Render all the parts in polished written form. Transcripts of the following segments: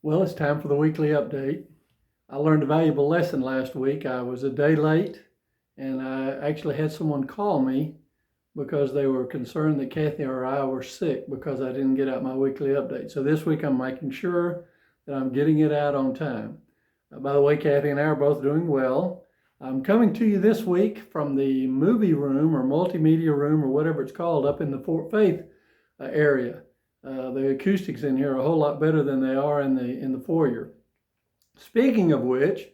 Well, it's time for the weekly update. I learned a valuable lesson last week. I was a day late, and I actually had someone call me because they were concerned that Kathy or I were sick because I didn't get out my weekly update. So this week I'm making sure that I'm getting it out on time. By the way, Kathy and I are both doing well. I'm coming to you this week from the movie room or multimedia room or whatever it's called up in the Fort Faith area. The acoustics in here are a whole lot better than they are in the foyer. Speaking of which,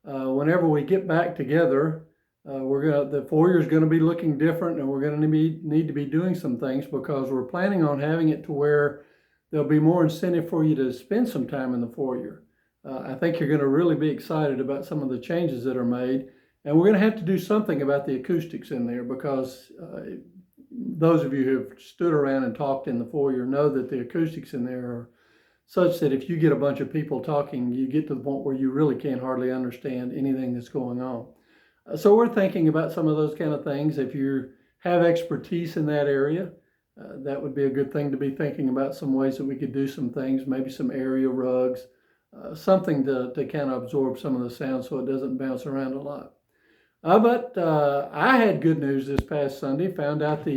whenever we get back together, the foyer is going to be looking different, and we're going to need to be doing some things because we're planning on having it to where there'll be more incentive for you to spend some time in the foyer. I think you're going to really be excited about some of the changes that are made, and we're going to have to do something about the acoustics in there because those of you who have stood around and talked in the foyer know that the acoustics in there are such that if you get a bunch of people talking, you get to the point where you really can't hardly understand anything that's going on. So we're thinking about some of those kind of things. If you have expertise in that area, that would be a good thing to be thinking about, some ways that we could do some things, maybe some area rugs, something to kind of absorb some of the sound so it doesn't bounce around a lot. But I had good news this past Sunday. Found out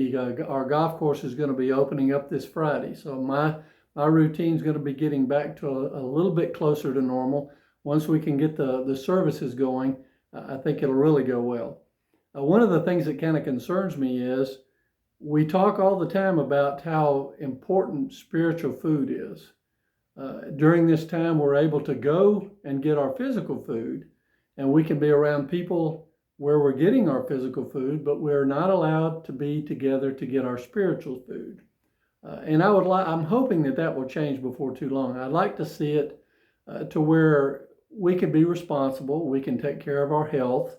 our golf course is going to be opening up this Friday. So my routine is going to be getting back to a little bit closer to normal. Once we can get the services going, I think it'll really go well. One of the things that kind of concerns me is we talk all the time about how important spiritual food is. During this time, we're able to go and get our physical food, and we can be around people where we're getting our physical food, but we're not allowed to be together to get our spiritual food. And I'm hoping that will change before too long. I'd like to see it to where we can be responsible, we can take care of our health,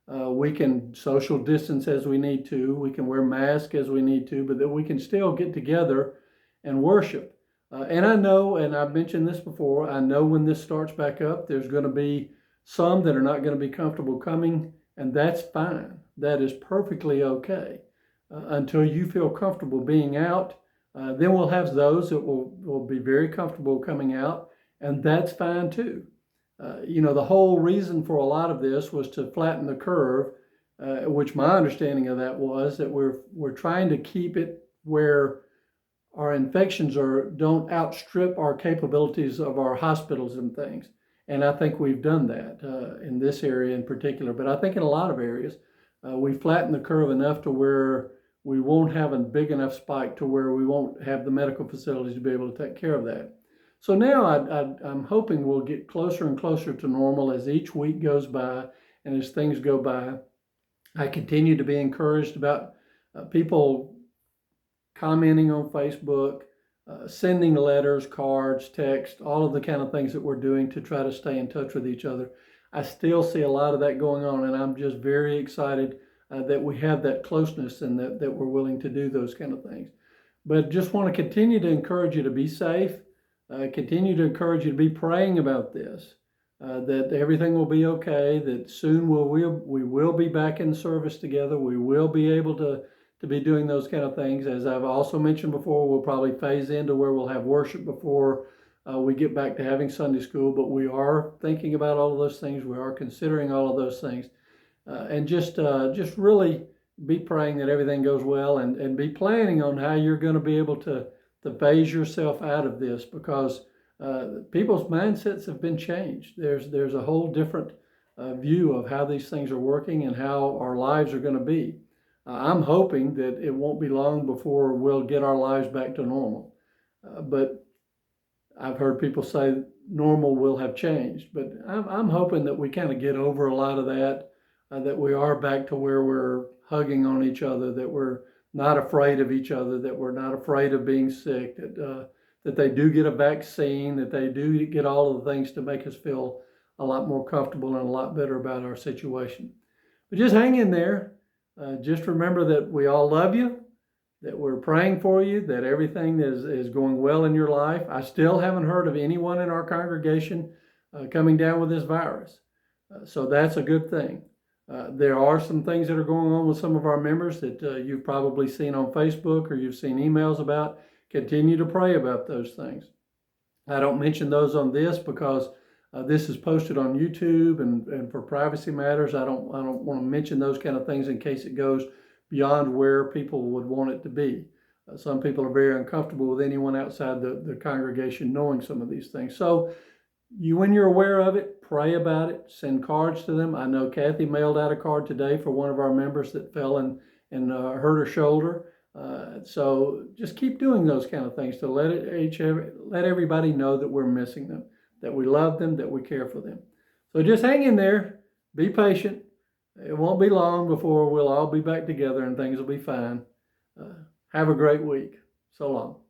we can social distance as we need to, we can wear masks as we need to, but that we can still get together and worship. And I know, and I've mentioned this before, I know when this starts back up, there's going to be some that are not going to be comfortable coming, and that's fine. That is perfectly okay until you feel comfortable being out. Then we'll have those that will be very comfortable coming out, and that's fine too. The whole reason for a lot of this was to flatten the curve, which my understanding of that was that we're trying to keep it where our infections don't outstrip our capabilities of our hospitals and things. And I think we've done that in this area in particular, but I think in a lot of areas, we flatten the curve enough to where we won't have a big enough spike to where we won't have the medical facilities to be able to take care of that. So now I'm hoping we'll get closer and closer to normal as each week goes by and as things go by. I continue to be encouraged about people commenting on Facebook, sending letters, cards, text, all of the kind of things that we're doing to try to stay in touch with each other. I still see a lot of that going on, and I'm just very excited that we have that closeness and that we're willing to do those kind of things. But just want to continue to encourage you to be safe, continue to encourage you to be praying about this, that everything will be okay, that soon we will be back in service together. We will be able to be doing those kind of things. As I've also mentioned before, we'll probably phase into where we'll have worship before we get back to having Sunday school, but we are thinking about all of those things. We are considering all of those things. And just really be praying that everything goes well, and be planning on how you're going to be able to phase yourself out of this, because people's mindsets have been changed. There's a whole different view of how these things are working and how our lives are going to be. I'm hoping that it won't be long before we'll get our lives back to normal. But I've heard people say normal will have changed. But I'm hoping that we kind of get over a lot of that, that we are back to where we're hugging on each other, that we're not afraid of each other, that we're not afraid of being sick, that they do get a vaccine, that they do get all of the things to make us feel a lot more comfortable and a lot better about our situation. But just hang in there. Just remember that we all love you, that we're praying for you, that everything is going well in your life. I still haven't heard of anyone in our congregation coming down with this virus. So that's a good thing. There are some things that are going on with some of our members that you've probably seen on Facebook or you've seen emails about. Continue to pray about those things. I don't mention those on this because this is posted on YouTube, and for privacy matters, I don't want to mention those kind of things in case it goes beyond where people would want it to be. Some people are very uncomfortable with anyone outside the congregation knowing some of these things. So when you're aware of it, pray about it, send cards to them. I know Kathy mailed out a card today for one of our members that fell and hurt her shoulder. So just keep doing those kind of things to let everybody know that we're missing them, that we love them, that we care for them. So just hang in there, be patient. It won't be long before we'll all be back together and things will be fine. Have a great week. So long.